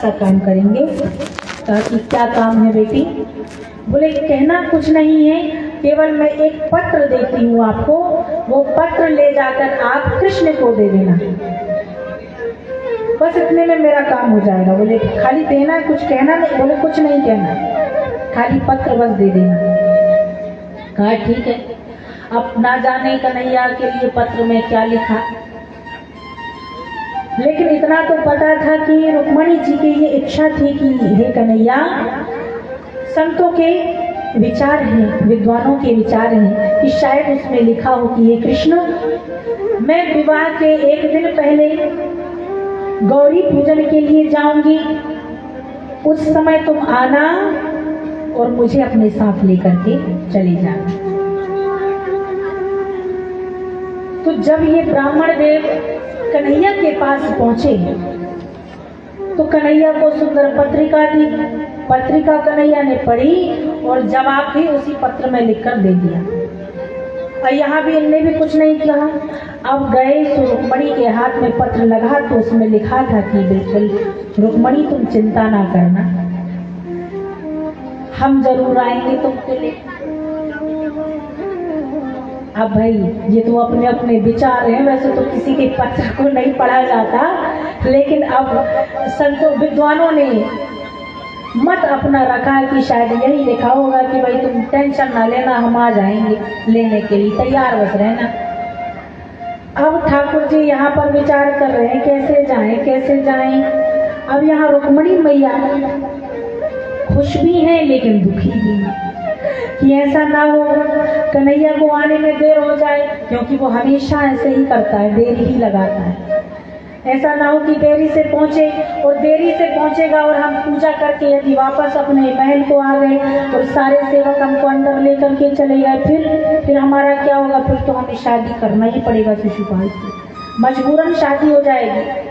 का काम करेंगे। कहा कि क्या काम है बेटी? बोले कहना कुछ नहीं है, केवल मैं एक पत्र देती हूँ आपको, वो पत्र ले जाकर आप कृष्ण को दे देना, बस इतने में मेरा काम हो जाएगा। बोले खाली देना, कुछ कहना नहीं? बोले कुछ नहीं कहना, खाली पत्र बस दे देना। कहा ठीक है। अब ना जाने कन्हैया के लिए पत्र में क्या लिखा, लेकिन इतना तो पता था कि रुक्मणी जी की ये इच्छा थी कि हे कन्हैया, संतों के विचार हैं, विद्वानों के विचार हैं कि शायद उसमें लिखा हो कि हे कृष्ण, मैं विवाह के एक दिन पहले गौरी पूजन के लिए जाऊंगी, उस समय तुम आना और मुझे अपने साथ लेकर के चले जाना। तो जब ये ब्राह्मण देव कन्हैया के पास पहुंचे तो कन्हैया को सुंदर पत्रिका दी। पत्रिका कन्हैया ने पढ़ी और जवाब भी उसी पत्र में लिखकर दे दिया। और यहाँ भी इनने भी कुछ नहीं कहा। अब गए तो रुक्मणी के हाथ में पत्र लगा तो उसमें लिखा था कि बिल्कुल रुक्मणी तुम चिंता ना करना, हम जरूर आएंगे तुमको ले। अब भाई ये तो अपने अपने विचार हैं, वैसे तो किसी के पत्र को नहीं पढ़ा जाता, लेकिन अब संतों विद्वानों ने मत अपना रखा है कि शायद यही लिखा होगा कि भाई तुम टेंशन ना लेना, हम आ जाएंगे लेने के लिए, तैयार बस रहना। अब ठाकुर जी यहाँ पर विचार कर रहे हैं कैसे जाएं कैसे जाएं। अब यहाँ रुक्मणी मैया खुश भी है लेकिन दुखी भी है कि ऐसा ना हो कन्हैया को आने में देर हो जाए, क्योंकि वो हमेशा ऐसे ही करता है, देर ही लगाता है। ऐसा ना हो कि देरी से पहुंचे, और देरी से पहुंचेगा और हम पूजा करके यदि वापस अपने महल को आ गए और सारे सेवक हमको अंदर लेकर के चले गए, फिर हमारा क्या होगा? फिर तो हमें शादी करना ही पड़ेगा शिशुपाल से, मजबूरन शादी हो जाएगी।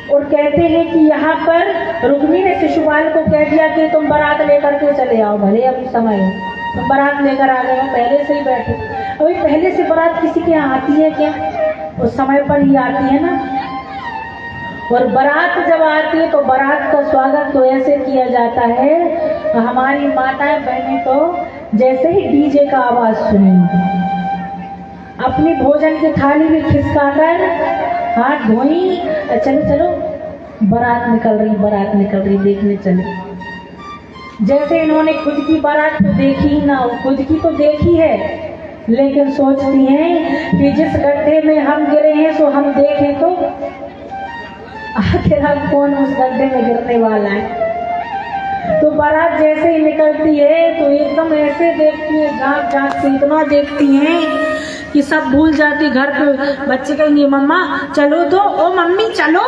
और कहते हैं कि यहाँ पर रुक्मिणी ने शिशुपाल को कह दिया कि तुम बारात लेकर के चले आओ, भले अभी समय हो, तुम बारात लेकर आ गए, पहले से ही बैठे। अभी पहले से बारात किसी के यहाँ आती है क्या? उस समय पर ही आती है ना। और बारात जब आती है तो बारात का स्वागत तो ऐसे किया जाता है, हमारी माताएं बहनें तो जैसे ही डीजे का आवाज सुनेंगी अपनी भोजन की थाली में खिसकाकर हाथ धोई, चलो चलो बारात निकल रही देखने चले। जैसे इन्होंने खुद की बारात तो देखी ही ना, खुद की तो देखी है, लेकिन सोचती हैं कि जिस गड्ढे में हम गिरे हैं सो हम देखें तो आखिर हम कौन उस गड्ढे में गिरने वाला है। तो बारात जैसे ही निकलती है तो एकदम ऐसे देखती है, झांक झांक से इतना देखती हैं कि सब भूल जाती। घर पे बच्चे कहेंगे मम्मा चलो तो, ओ मम्मी चलो,